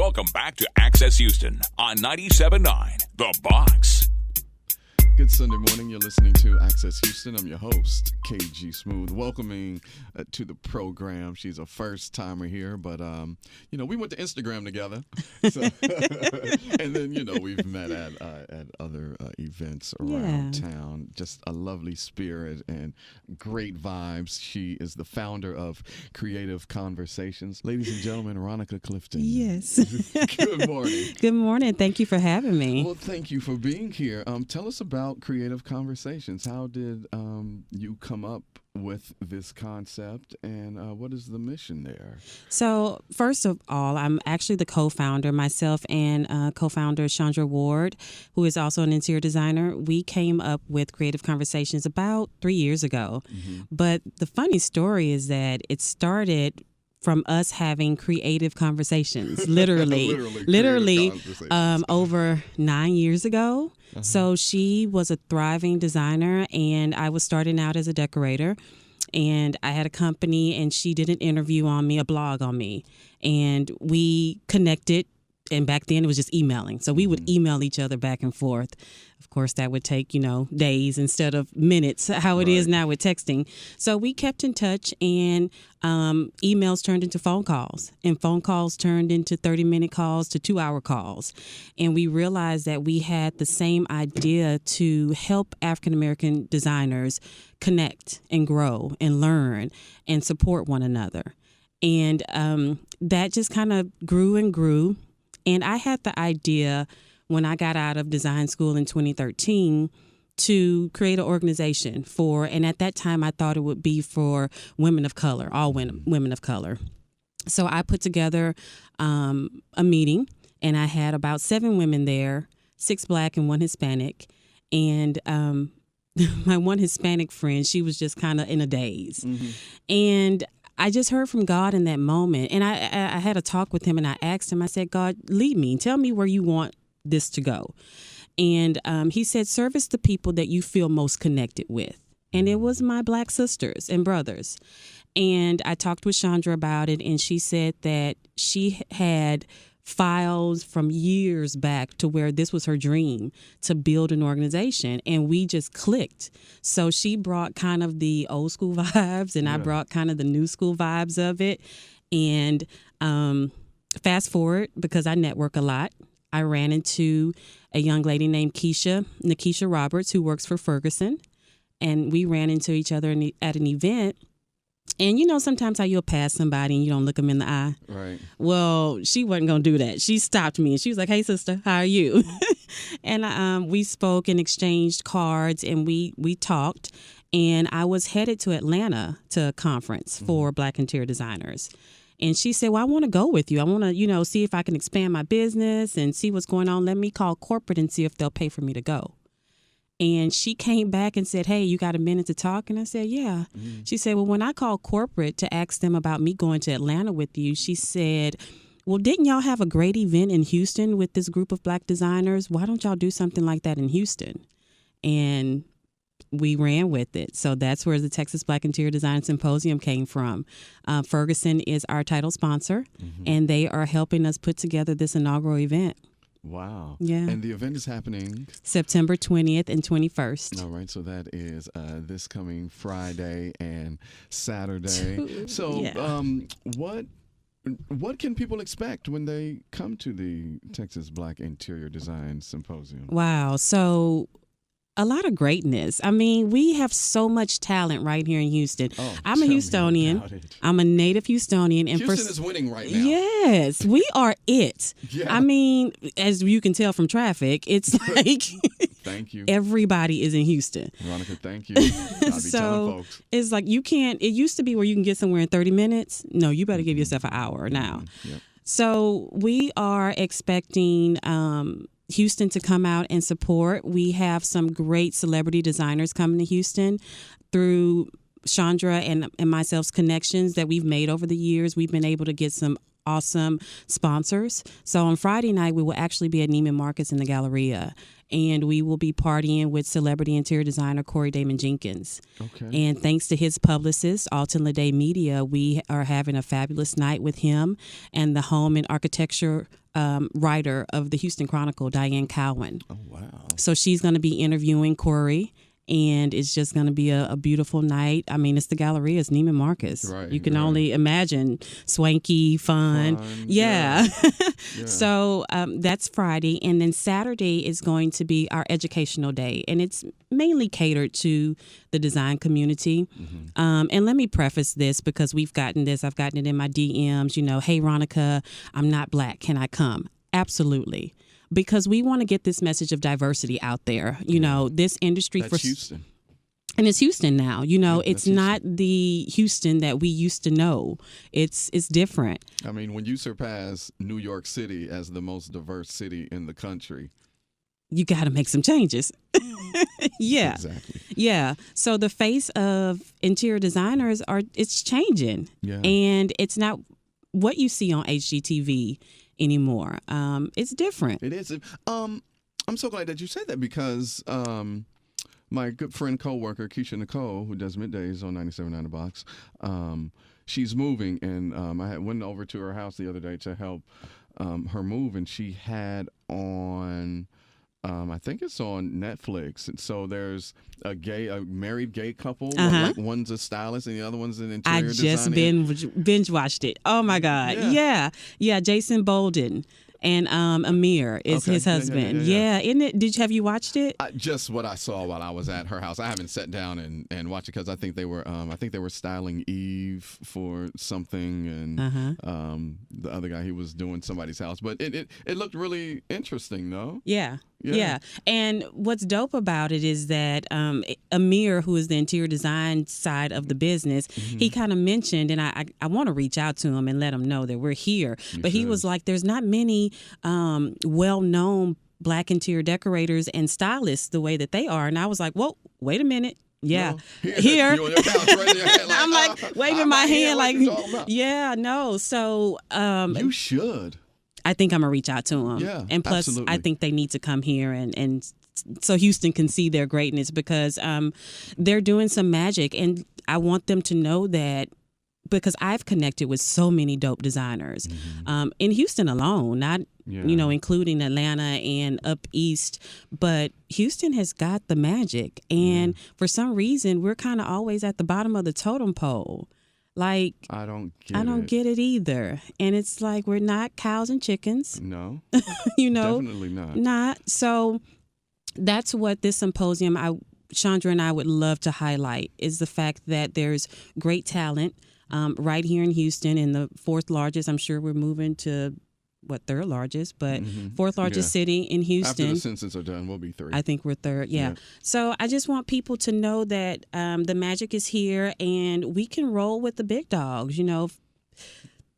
Welcome back to Access Houston on 97.9 The Box. Good Sunday morning. You're listening to Access Houston. I'm your host, KG Smooth, welcoming to the program. She's a first-timer here, but, we went to Instagram together. So and then, we've met at other events around town. Just a lovely spirit and great vibes. She is the founder of Creative Conversations. Ladies and gentlemen, Rhonnika Clifton. Yes. Good morning. Good morning. Thank you for having me. Well, thank you for being here. Tell us about Creative Conversations. How did you come up with this concept, and what is the mission there? So first of all, I'm actually the co-founder. Myself and co-founder Chandra Ward, who is also an interior designer, we came up with Creative Conversations about 3 years ago. Mm-hmm. But the funny story is that it started from us having creative conversations, literally over 9 years ago. Uh-huh. So she was a thriving designer, and I was starting out as a decorator. And I had a company, and she did an interview on me, a blog on me, and we connected. And back then it was just emailing. So we would email each other back and forth. Of course, that would take, days instead of minutes, how it is now with texting. So we kept in touch, and emails turned into phone calls, and phone calls turned into 30-minute calls to 2-hour calls. And we realized that we had the same idea to help African-American designers connect and grow and learn and support one another. And that just kind of grew and grew. And I had the idea when I got out of design school in 2013 to create an organization and at that time I thought it would be for women of color, all women of color. So I put together a meeting, and I had about 7 women there, 6 Black and 1 Hispanic. And my one Hispanic friend, she was just kind of in a daze. Mm-hmm. And I just heard from God in that moment, and I had a talk with him, and I asked him, I said, God, lead me. Tell me where you want this to go. And he said, service the people that you feel most connected with. And it was my Black sisters and brothers. And I talked with Chandra about it, and she said that she had files from years back to where this was her dream to build an organization, and we just clicked. So she brought kind of the old school vibes, and I brought kind of the new school vibes of it. And fast forward, because I network a lot, I ran into a young lady named Nikisha Roberts, who works for Ferguson, and we ran into each other at an event. And sometimes how you'll pass somebody and you don't look them in the eye. Right. Well, she wasn't going to do that. She stopped me and she was like, hey, sister, how are you? And we spoke and exchanged cards, and we talked. And I was headed to Atlanta to a conference for Black interior designers. And she said, well, I want to go with you. I want to, see if I can expand my business and see what's going on. Let me call corporate and see if they'll pay for me to go. And she came back and said, hey, you got a minute to talk? And I said, yeah. Mm-hmm. She said, well, when I called corporate to ask them about me going to Atlanta with you, she said, well, didn't y'all have a great event in Houston with this group of Black designers? Why don't y'all do something like that in Houston? And we ran with it. So that's where the Texas Black Interior Design Symposium came from. Ferguson is our title sponsor, and they are helping us put together this inaugural event. Wow. Yeah. And the event is happening September 20th and 21st. All right. So that is this coming Friday and Saturday. So what can people expect when they come to the Texas Black Interior Design Symposium? Wow. So a lot of greatness. I mean, we have so much talent right here in Houston. Oh, I'm a Houstonian. I'm a native Houstonian. And Houston is winning right now. Yes, we are it. Yeah. I mean, as you can tell from traffic, it's like thank you. Everybody is in Houston. Rhonnika, thank you. I'll be telling folks. It's like it used to be where you can get somewhere in 30 minutes. No, you better give yourself an hour now. Yep. So we are expecting Houston to come out and support. We have some great celebrity designers coming to Houston through Chandra and myself's connections that we've made over the years. We've been able to get some awesome sponsors. So on Friday night, we will actually be at Neiman Marcus in the Galleria. And we will be partying with celebrity interior designer Corey Damon Jenkins. Okay. And thanks to his publicist, Alton Lede Media, we are having a fabulous night with him and the home and architecture writer of the Houston Chronicle, Diane Cowan. Oh, wow. So she's going to be interviewing Corey. And it's just going to be a beautiful night. I mean, it's the Galleria, it's Neiman Marcus. Right, you can only imagine swanky, fun. Yeah. Yeah. So that's Friday. And then Saturday is going to be our educational day. And it's mainly catered to the design community. Mm-hmm. And let me preface this because I've gotten it in my DMs, hey, Rhonnika, I'm not Black. Can I come? Absolutely. Because we want to get this message of diversity out there. This industry That's Houston. And it's Houston now. It's not Houston. the Houston that we used to know. It's different. I mean, when you surpass New York City as the most diverse city in the country, you got to make some changes. Yeah. Exactly. Yeah. So the face of interior designers it's changing. Yeah. And it's not what you see on HGTV anymore. It's different. It is. I'm so glad that you said that because my good friend, co-worker, Keisha Nicole, who does middays on 97.9 The Box, she's moving, and I went over to her house the other day to help her move, and she had on, I think it's on Netflix, and so there's a married gay couple, like one's a stylist and the other one's an interior designer. I just binge watched it. Oh my God. Yeah. Jason Bolden. And Amir is his husband. Yeah. Isn't it? Have you watched it? Just what I saw while I was at her house. I haven't sat down and watched it because I think they were styling Eve for something, and the other guy, he was doing somebody's house. But it looked really interesting, though. Yeah. And what's dope about it is that Amir, who is the interior design side of the business, he kind of mentioned, and I want to reach out to him and let him know that we're here. But he was like, there's not many well-known Black interior decorators and stylists the way that they are. And I was like, whoa, wait a minute. Yeah. No, here. You on your couch, right there, like, I'm like waving my hand like, yeah, no. So you should. I think I'm going to reach out to them. Yeah, and plus, absolutely. I think they need to come here and so Houston can see their greatness because they're doing some magic. And I want them to know that because I've connected with so many dope designers in Houston alone, not, including Atlanta and up east. But Houston has got the magic. And for some reason, we're kind of always at the bottom of the totem pole. Like, I don't get it either. And it's like, we're not cows and chickens. No. Definitely not. Not. So that's what this symposium, Chandra and I would love to highlight, is the fact that there's great talent right here in Houston, in the fourth largest. I'm sure we're moving to third largest, but fourth largest city in Houston. After the census are done, we'll be third. I think we're third, yeah. So I just want people to know that the magic is here and we can roll with the big dogs,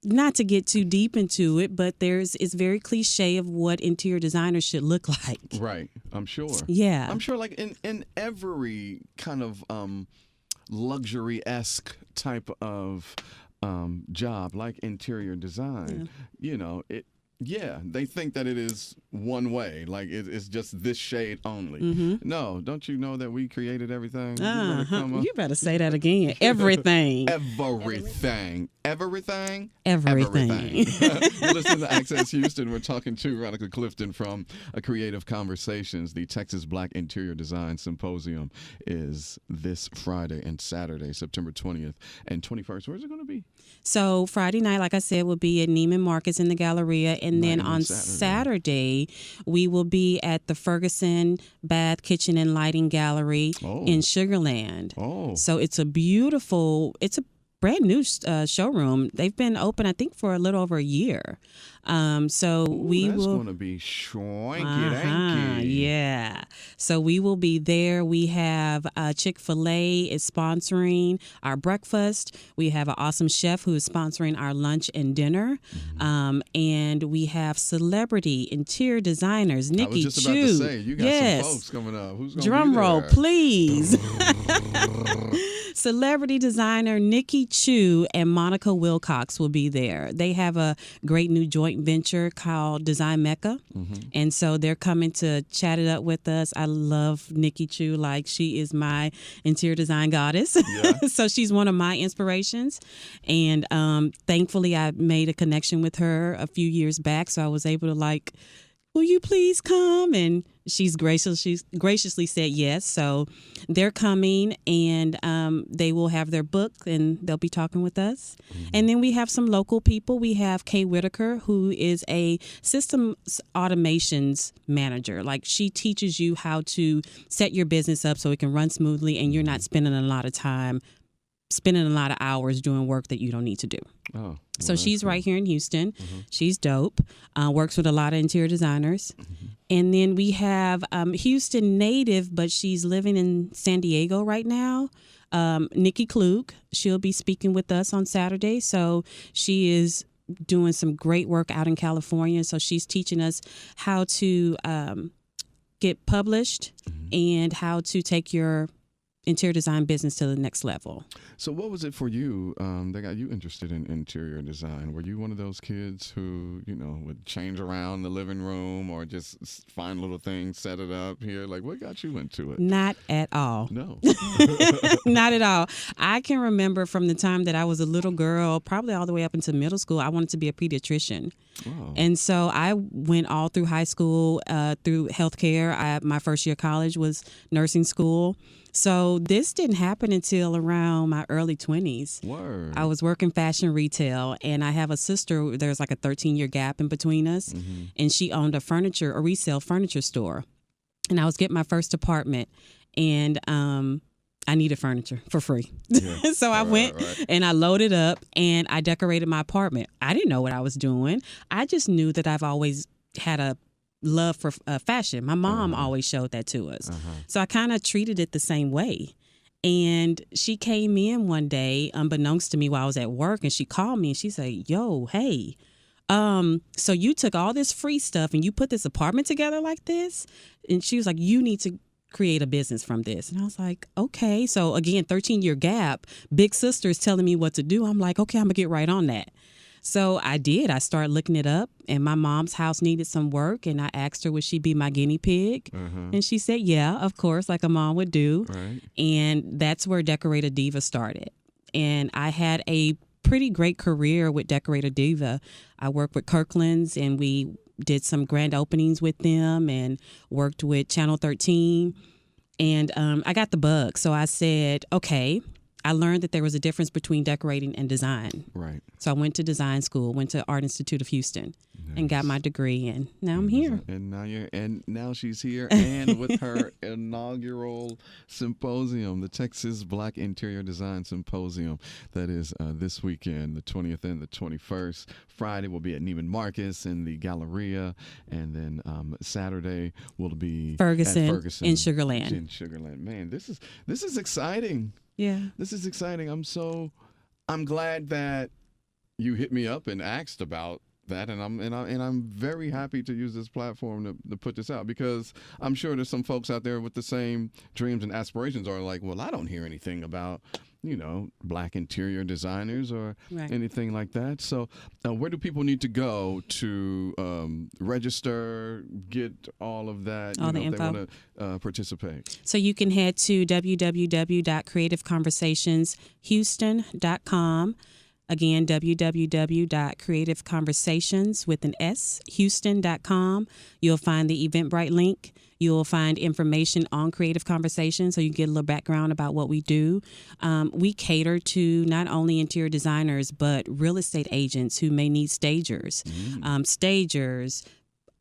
not to get too deep into it, but it's very cliche of what interior designers should look like. Right, I'm sure. Yeah. I'm sure like in every kind of luxury-esque type of job like interior design, they think that it is one way, like it's just this shade only. No, don't you know that we created everything? You better say that again. Everything. Everything. Everything. You're listening to Access Houston. We're talking to Rhonnika Clifton from Creative Conversations. The Texas Black Interior Design Symposium is this Friday and Saturday, September 20th and 21st. Where's it going to be? So Friday night, like I said, will be at Neiman Marcus in the Galleria. And then on Saturday, we will be at the Ferguson Bath Kitchen and Lighting Gallery in Sugarland. So it's a brand new showroom. They've been open, I think, for a little over a year. So we that's will. That's going to be swanky. Yeah. So we will be there. We have Chick-fil-A is sponsoring our breakfast. We have an awesome chef who is sponsoring our lunch and dinner. And we have celebrity interior designers, Nikki Chu. I was just about to say, you got some folks coming up. Who's going to be there? Drum roll, please. Celebrity designer Nikki Chu and Monica Wilcox will be there. They have a great new joint venture called Design Mecca. And so they're coming to chat it up with us. I love Nikki Chu. Like, she is my interior design goddess. Yeah. So she's one of my inspirations. And thankfully, I made a connection with her a few years back. So I was able to, like, will you please come? And she's graciously said yes. So they're coming, and they will have their book, and they'll be talking with us. And then we have some local people. We have Kay Whitaker, who is a systems automations manager. Like, she teaches you how to set your business up so it can run smoothly, and you're not spending a lot of hours doing work that you don't need to do. Oh, so she's right here in Houston. She's dope. Works with a lot of interior designers. And then we have Houston native, but she's living in San Diego right now. Nikki Klug. She'll be speaking with us on Saturday. So she is doing some great work out in California. So she's teaching us how to get published and how to take your interior design business to the next level. So what was it for you that got you interested in interior design? Were you one of those kids who, would change around the living room or just find little things, set it up here? Like, what got you into it? Not at all. No. Not at all. I can remember from the time that I was a little girl, probably all the way up into middle school, I wanted to be a pediatrician. Wow. And so I went all through high school, through healthcare. My first year of college was nursing school. So this didn't happen until around my early 20s. Word. I was working fashion retail, and I have a sister. There's like a 13-year gap in between us, and she owned a resale furniture store. And I was getting my first apartment, and I needed furniture for free. Yeah. So I went and I loaded up, and I decorated my apartment. I didn't know what I was doing. I just knew that I've always had a love for fashion. My mom always showed that to us. So I kind of treated it the same way. And she came in one day, unbeknownst to me, while I was at work, and she called me and she said, yo, hey, so you took all this free stuff and you put this apartment together like this? And she was like, you need to create a business from this. And I was like, okay. So again, 13-year gap, big sister is telling me what to do. I'm like, okay, I'm gonna get right on that. So I did. I started looking it up, and my mom's house needed some work, and I asked her would she be my guinea pig, and she said, yeah, of course, like a mom would do. Right. And that's where Decorator Diva started. And I had a pretty great career with Decorator Diva. I worked with Kirkland's, and we did some grand openings with them and worked with Channel 13. And I got the bug. So I said, okay, I learned that there was a difference between decorating and design. Right. So I went to design school, went to Art Institute of Houston, and got my degree, and now I'm here. And now she's here, and with her inaugural symposium, the Texas Black Interior Design Symposium, that is this weekend, the 20th and the 21st. Friday will be at Neiman Marcus in the Galleria, and then Saturday will be Ferguson in Sugar Land. In Man, this is exciting. Yeah. This is exciting. I'm glad that you hit me up and asked about that, and I'm very happy to use this platform to put this out, because I'm sure there's some folks out there with the same dreams and aspirations are like, well, I don't hear anything about, Black interior designers or anything like that. So where do people need to go to register, get all of that, all the info, if they want to participate? So you can head to www.creativeconversationshouston.com. Again, www.creativeconversationshouston.com. You'll find the Eventbrite link. You'll find information on Creative Conversations, so you get a little background about what we do. We cater to not only interior designers, but real estate agents who may need stagers,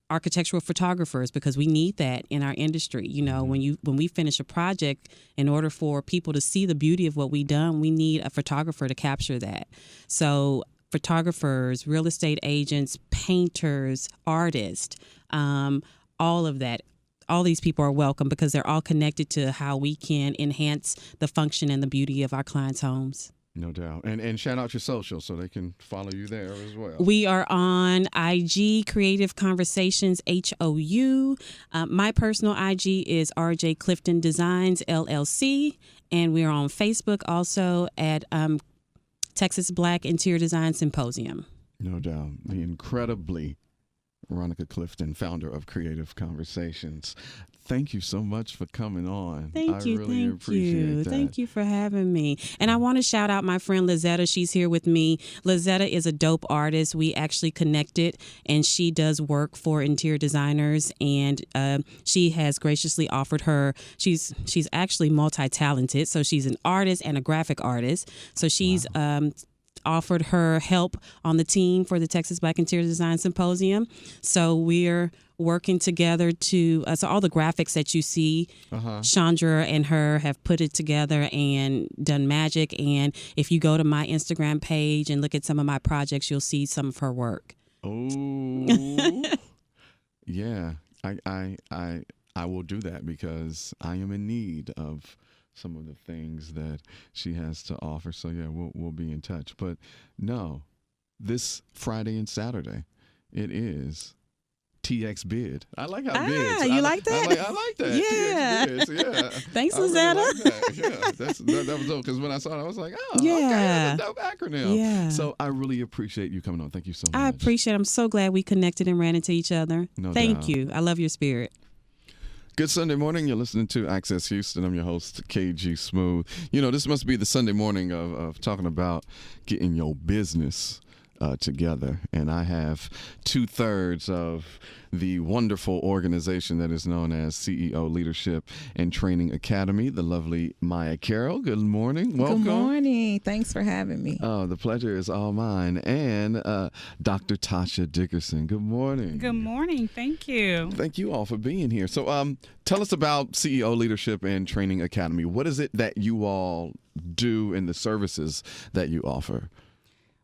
architectural photographers, because we need that in our industry. When we finish a project, in order for people to see the beauty of what we've done, we need a photographer to capture that. So photographers, real estate agents, painters, artists, all of that. All these people are welcome, because they're all connected to how we can enhance the function and the beauty of our clients' homes. No doubt. And shout out your social so they can follow you there as well. We are on IG, Creative Conversations, HOU. My personal IG is RJ Clifton Designs, LLC. And we are on Facebook also at Texas Black Interior Design Symposium. No doubt. The incredibly Rhonnika Clifton, founder of Creative Conversations. Thank you so much for coming on. Thank you. I really appreciate that. Thank you for having me. And I want to shout out my friend Lizetta. She's here with me. Lizetta is a dope artist. We actually connected, and she does work for interior designers. And she has graciously offered her. She's actually multi-talented, so she's an artist and a graphic artist. So she's offered her help on the team for the Texas Black Interior Design Symposium. So we're working together to, so all the graphics that you see, Chandra and her have put it together and done magic. And if you go to my Instagram page and look at some of my projects, you'll see some of her work. Oh, yeah. I will do that because I am in need of some of the things that she has to offer. So yeah, we'll be in touch. But no, this Friday and Saturday, it is TXBID. I like how bids. You like that? I like that. Yeah. TXBIDs, yeah. Thanks, Really Lizetta. like that. Yeah, that was dope. Because when I saw it, I was like, oh, okay, that's a dope acronym. Yeah. So I really appreciate you coming on. Thank you so much. I appreciate it. I'm so glad we connected and ran into each other. No Thank doubt. you. I love your spirit. Good Sunday morning. You're listening to Access Houston. I'm your host, KG Smooth. You know, this must be the Sunday morning of talking about getting your business together. And I have 2/3 of the wonderful organization that is known as CEO Leadership and Training Academy, the lovely Mya Carroll. Good morning. Welcome. Good morning. Thanks for having me. Oh, the pleasure is all mine. And Dr. Toscha Dickerson. Good morning. Good morning. Thank you. Thank you all for being here. So tell us about CEO Leadership and Training Academy. What is it that you all do in the services that you offer?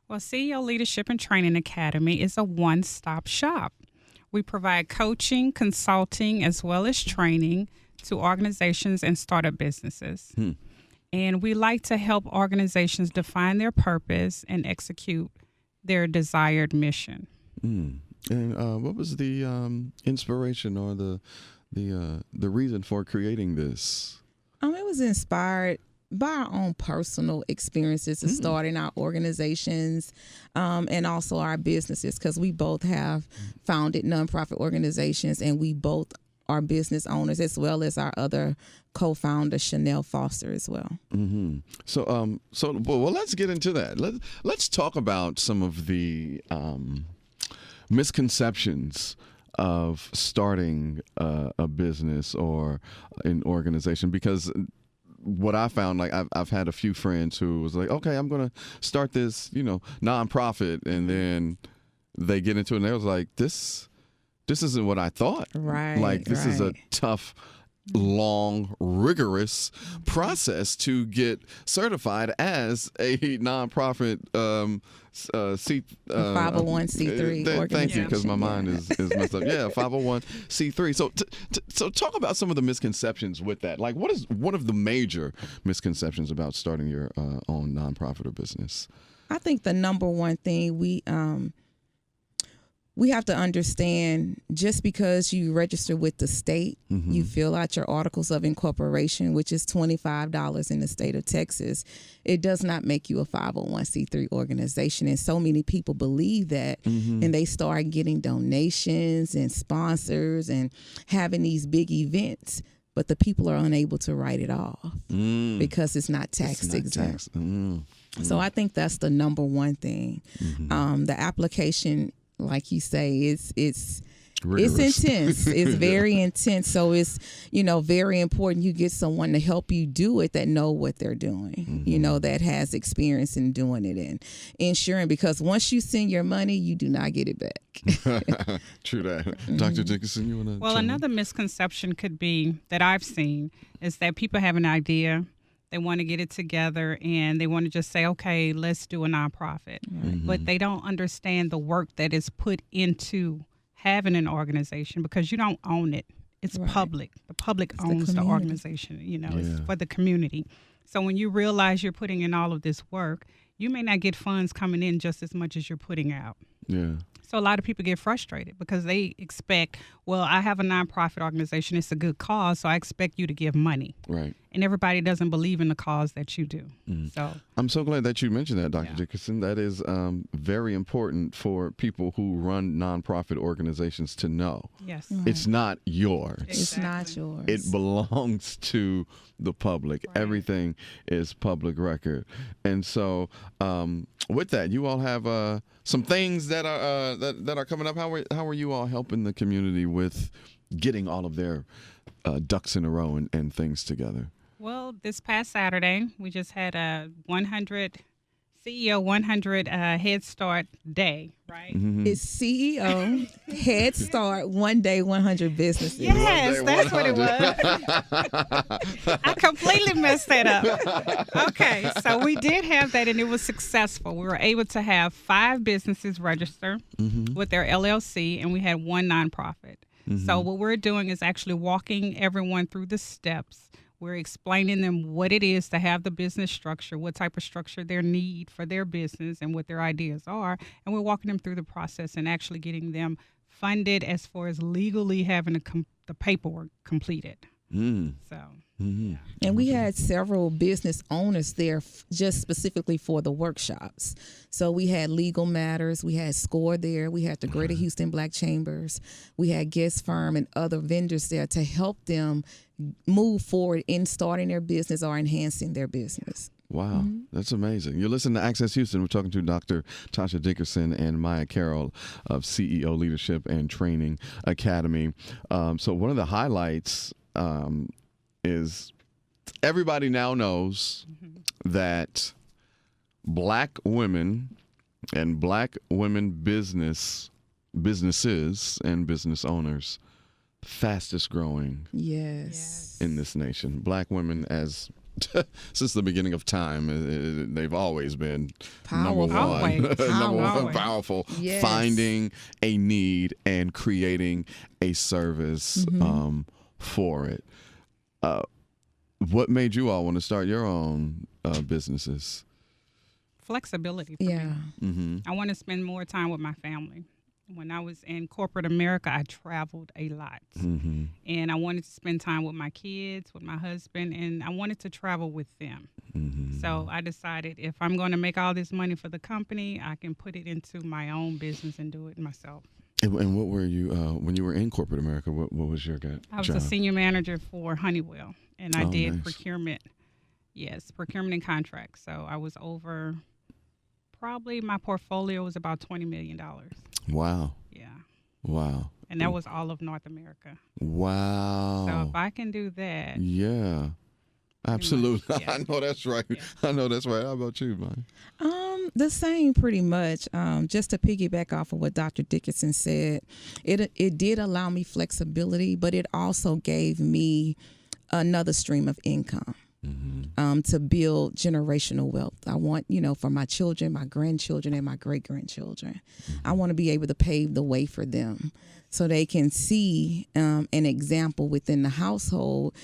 Well, CEO Leadership and Training Academy is a one-stop shop. We provide coaching, consulting, as well as training to organizations and startup businesses. And we like to help organizations define their purpose and execute their desired mission. And what was the inspiration or the reason for creating this? It was inspired by our own personal experiences of starting our organizations and also our businesses, because we both have founded nonprofit organizations and we both are business owners, as well as our other co-founder, Chanel Foster, as well. So let's get into that. Let's talk about some of the misconceptions of starting a business or an organization, because what I found, like I've had a few friends who was like, okay, I'm going to start this, nonprofit, and then they get into it and they was like, this isn't what I thought. Right. Like this is a tough, long, rigorous process to get certified as a nonprofit 501c3 organization. Thank you, because my mind is messed up. Yeah, 501c3. So talk about some of the misconceptions with that. Like, what is one of the major misconceptions about starting your own nonprofit or business? I think the number one thing we have to understand, just because you register with the state, you fill out your articles of incorporation, which is $25 in the state of Texas, it does not make you a 501c3 organization. And so many people believe that, and they start getting donations and sponsors and having these big events, but the people are unable to write it off because it's not tax exempt. So I think that's the number one thing. The application, like you say, it's intense. It's very intense. So it's, very important you get someone to help you do it that know what they're doing, that has experience in doing it and ensuring, because once you send your money, you do not get it back. True that. Dr. Dickerson, you want to? Well, another misconception could be that I've seen is that people have an idea. They want to get it together and they want to just say, okay, let's do a nonprofit. But they don't understand the work that is put into having an organization, because you don't own it. It's public. The public owns the organization, it's for the community. So when you realize you're putting in all of this work, you may not get funds coming in just as much as you're putting out. Yeah. So a lot of people get frustrated because they expect, well, I have a nonprofit organization. It's a good cause, so I expect you to give money. Right. And everybody doesn't believe in the cause that you do. So I'm so glad that you mentioned that, Dr. Dickerson. That is very important for people who run nonprofit organizations to know. yes, It's not yours. It's not yours. It belongs to the public. Right. Everything is public record. And so with that, you all have some things that are that are coming up. How are you all helping the community with getting all of their ducks in a row and things together? Well, this past Saturday, we just had a 100 CEO 100 Head Start Day, right? It's CEO Head Start 1 Day 100 Businesses. Yes, that's what it was. I completely messed that up. Okay, so we did have that, and it was successful. We were able to have 5 businesses register with their LLC, and we had 1 nonprofit. So what we're doing is actually walking everyone through the steps. We're explaining them what it is to have the business structure, what type of structure they need for their business, and what their ideas are. And we're walking them through the process and actually getting them funded as far as legally having the paperwork completed. So. And we had several business owners there just specifically for the workshops. So we had Legal Matters, we had SCORE there, we had the Greater Houston Black Chambers, we had Guest Firm and other vendors there to help them move forward in starting their business or enhancing their business. Wow, that's amazing. You're listening to Access Houston. We're talking to Dr. Toscha Dickerson and Mya Carroll of CEO Leadership and Training Academy. So one of the highlights is everybody now knows that Black women and Black women businesses and business owners, fastest growing Yes. in this nation. Black women, as since the beginning of time, they've always been Powerful. number one, Always. number one, Always. powerful, Yes. finding a need and creating a service for it. What made you all want to start your own businesses? Flexibility for Yeah. me. I want to spend more time with my family. When I was in corporate America, I traveled a lot. And I wanted to spend time with my kids, with my husband, and I wanted to travel with them. So I decided if I'm going to make all this money for the company, I can put it into my own business and do it myself. And what were you, when you were in corporate America, what was your job? I was a senior manager for Honeywell, and I did nice. procurement. Yes, procurement and contracts. So I was over, probably my portfolio was about $20 million. Wow. Yeah. Wow. And that was all of North America. Wow. So if I can do that, Yeah. Absolutely. Yeah. I know that's right. I know that's right. How about you, man? The same pretty much. Just to piggyback off of what Dr. Dickerson said, it did allow me flexibility, but it also gave me another stream of income. To build generational wealth. I want, for my children, my grandchildren, and my great-grandchildren. I want to be able to pave the way for them so they can see an example within the household,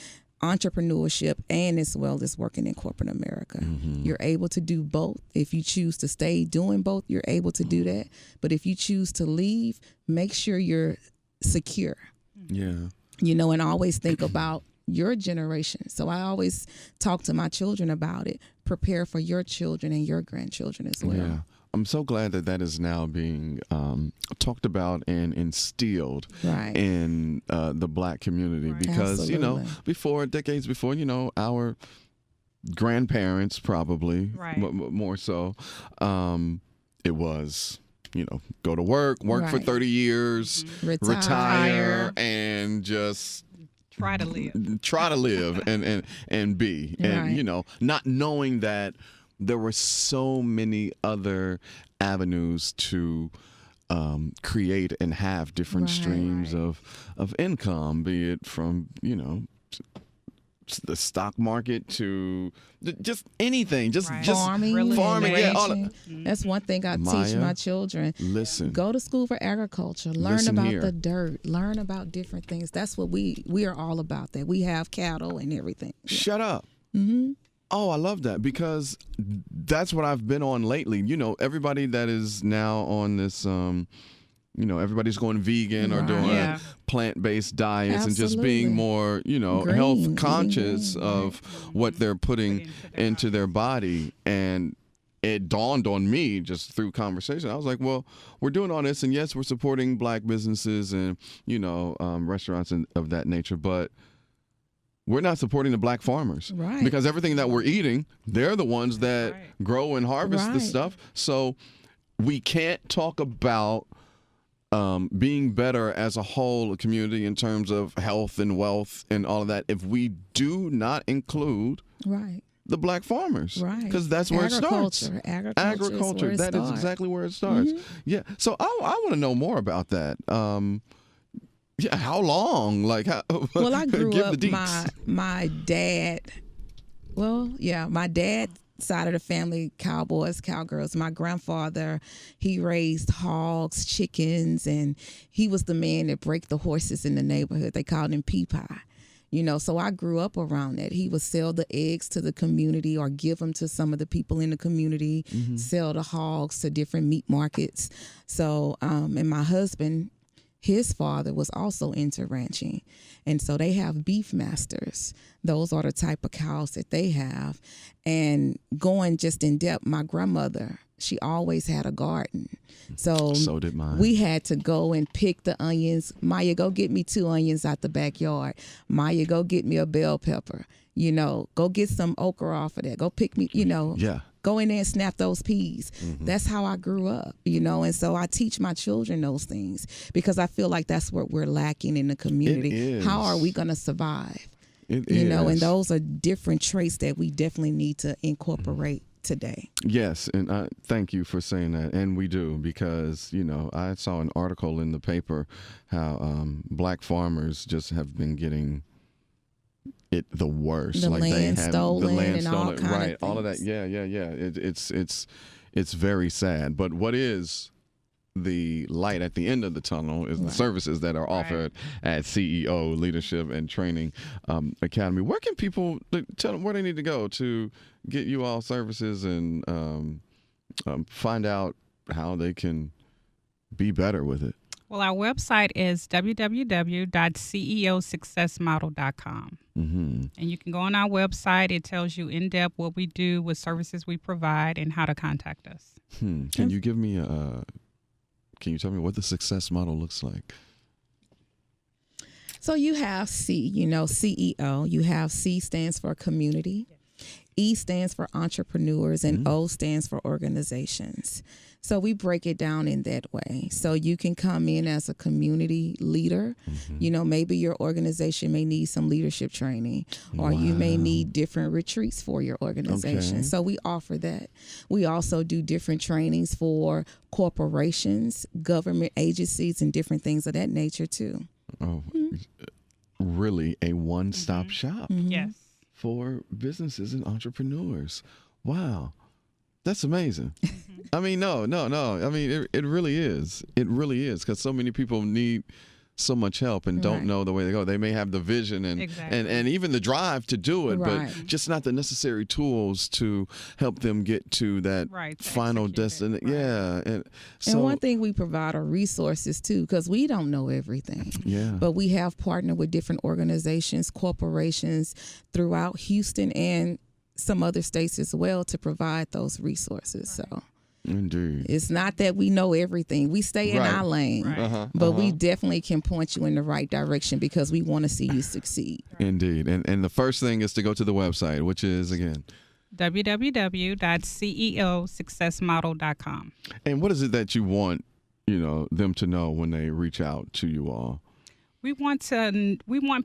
entrepreneurship, and as well as working in corporate America. You're able to do both. If you choose to stay doing both, you're able to do that. But if you choose to leave, make sure you're secure. Yeah. And always think about your generation. So I always talk to my children about it. Prepare for your children and your grandchildren as well. Yeah. I'm so glad that is now being talked about and instilled in the Black community because, Absolutely. decades before, our grandparents probably more so, it was, go to work for 30 years, retire, and just try to live. and be. And, not knowing that there were so many other avenues to create and have different streams of income, be it from, the stock market to just anything, just farming. Yeah, all of, That's one thing I teach my children. Listen, go to school for agriculture. Learn about the dirt. Learn about different things. That's what we are all about. That we have cattle and everything. Shut up. Oh, I love that, because that's what I've been on lately. You know, everybody that is now on this, everybody's going vegan or doing Yeah. plant-based diets and just Absolutely. being more, Green, health eating conscious green, of what they're putting into their body. And it dawned on me just through conversation. I was like, well, we're doing all this, and yes, we're supporting Black businesses and, restaurants and of that nature, but we're not supporting the Black farmers. Right. Because everything that we're eating, they're the ones that grow and harvest the Right. stuff. So we can't talk about being better as a whole community in terms of health and wealth and all of that if we do not include Right. the Black farmers. Right. Because that's where it starts. Agriculture. That is exactly where it starts. Yeah. So I want to know more about that. Yeah. How long? Like, how? Well, I grew give up, the deets. my dad, my dad side of the family, cowboys, cowgirls. My grandfather, he raised hogs, chickens, and he was the man that break the horses in the neighborhood. They called him pea pie. So I grew up around that. He would sell the eggs to the community or give them to some of the people in the community, sell the hogs to different meat markets. So, and my husband, his father was also into ranching. And so they have beef masters. Those are the type of cows that they have. And going just in depth, my grandmother, she always had a garden. So did mine. We had to go and pick the onions. Maya, go get me 2 onions out the backyard. Maya, go get me a bell pepper. Go get some okra off of that. Go pick me, Yeah. Go in there and snap those peas. That's how I grew up, and so I teach my children those things because I feel like that's what we're lacking in the community. It is. How are we going to survive? It is. And is. those are different traits that we definitely need to incorporate today. Yes, and thank you for saying that. And we do, because, I saw an article in the paper how Black farmers just have been getting it the worst. The like land they have stolen the land and all stolen, kind of right? All of that. things. Yeah. It's very sad. But what is the light at the end of the tunnel is the services that are offered at CEO Leadership and Training Academy. Where can people tell them where they need to go to get you all services and find out how they can be better with it? Well, our website is www.ceosuccessmodel.com. And you can go on our website. It tells you in depth what we do, what services we provide, and how to contact us. Can you give me can you tell me what the success model looks like? So you have C, CEO. You have C stands for community. E stands for entrepreneurs, and O stands for organizations. So we break it down in that way. So you can come in as a community leader. Maybe your organization may need some leadership training, or you may need different retreats for your organization. Okay. So we offer that. We also do different trainings for corporations, government agencies, and different things of that nature too. Oh, really a one-stop shop. Yes. For businesses and entrepreneurs. Wow. That's amazing. I mean, no. I mean, it really is. It really is, because so many people need so much help and don't know the way to go. They may have the vision and even the drive to do it, but just not the necessary tools to help them get to that final destination. Yeah. And one thing we provide are resources too, because we don't know everything. Yeah. But we have partnered with different organizations, corporations throughout Houston and some other states as well to provide those resources. So indeed, it's not that we know everything. We stay in our lane, but we definitely can point you in the right direction because we want to see you succeed. Indeed. And the first thing is to go to the website, which is, again, www.ceosuccessmodel.com. And what is it that you want, them to know when they reach out to you all? We want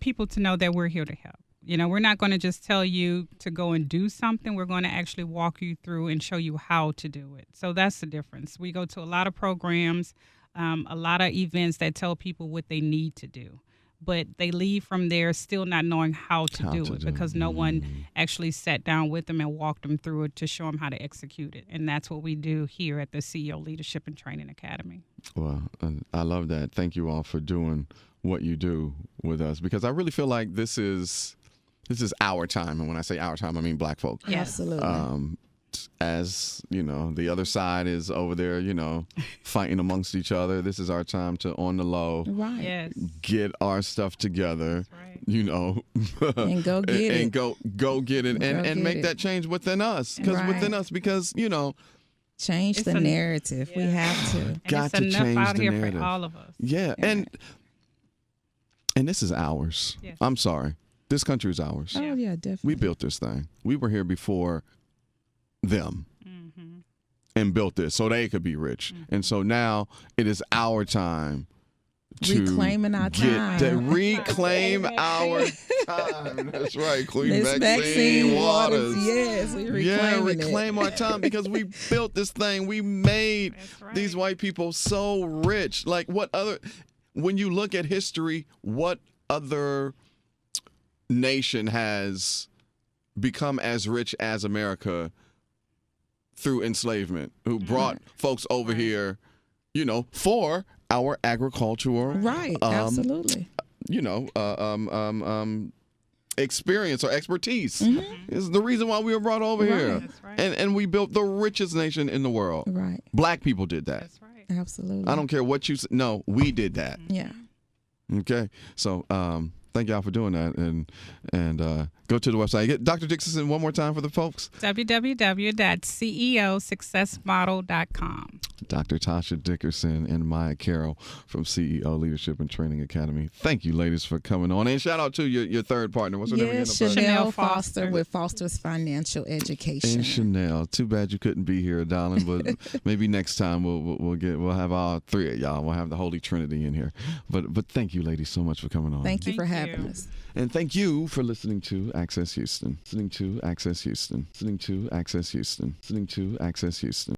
people to know that we're here to help. We're not going to just tell you to go and do something. We're going to actually walk you through and show you how to do it. So that's the difference. We go to a lot of programs, a lot of events that tell people what they need to do, but they leave from there still not knowing how to do it because no one actually sat down with them and walked them through it to show them how to execute it. And that's what we do here at the CEO Leadership and Training Academy. Well, I love that. Thank you all for doing what you do with us, because I really feel like this is This is our time, and when I say our time, I mean Black folk. Yes. Absolutely. As the other side is over there, fighting amongst each other. This is our time to, on the low, Right. Yes. get our stuff together. That's right. And go get it. And go get it, and get make it. that change within us, because Change It's the a- narrative. We Yeah. have to. And got it's to enough change out the here narrative. for all of us. Yeah, and this is ours. Yes. I'm sorry. This country is ours. Oh yeah, definitely. We built this thing. We were here before them and built this so they could be rich. And so now it is our time to Reclaiming our time. reclaim our time. That's right, Queen Miss Maxine Waters. Yes, we Yeah, reclaiming it. reclaim our time, because we built this thing. We made That's right. these white people so rich. Like, when you look at history, what other nation has become as rich as America through enslavement, who brought folks over here, for our agricultural Right, absolutely. experience or expertise. Is the reason why we were brought over here. That's right. And we built the richest nation in the world. Right, Black people did that. That's right. absolutely. I don't care what you say. No, we did that. Yeah. Okay. So thank y'all for doing that, and go to the website. Get Dr. Dickerson one more time for the folks. www.ceosuccessmodel.com. Dr. Toscha Dickerson and Mya Carroll from CEO Leadership and Training Academy. Thank you, ladies, for coming on. And shout out to your third partner. What's her name again? Yes, I'm sorry. Chanel Foster. Foster with Foster's Financial Education. And Chanel. Too bad you couldn't be here, darling. But maybe next time we'll have all three of y'all. We'll have the Holy Trinity in here. But thank you, ladies, so much for coming on. Thank you for Thank having you. us. And thank you for listening to Access Houston. Listening to Access Houston. Listening to Access Houston. Listening to Access Houston.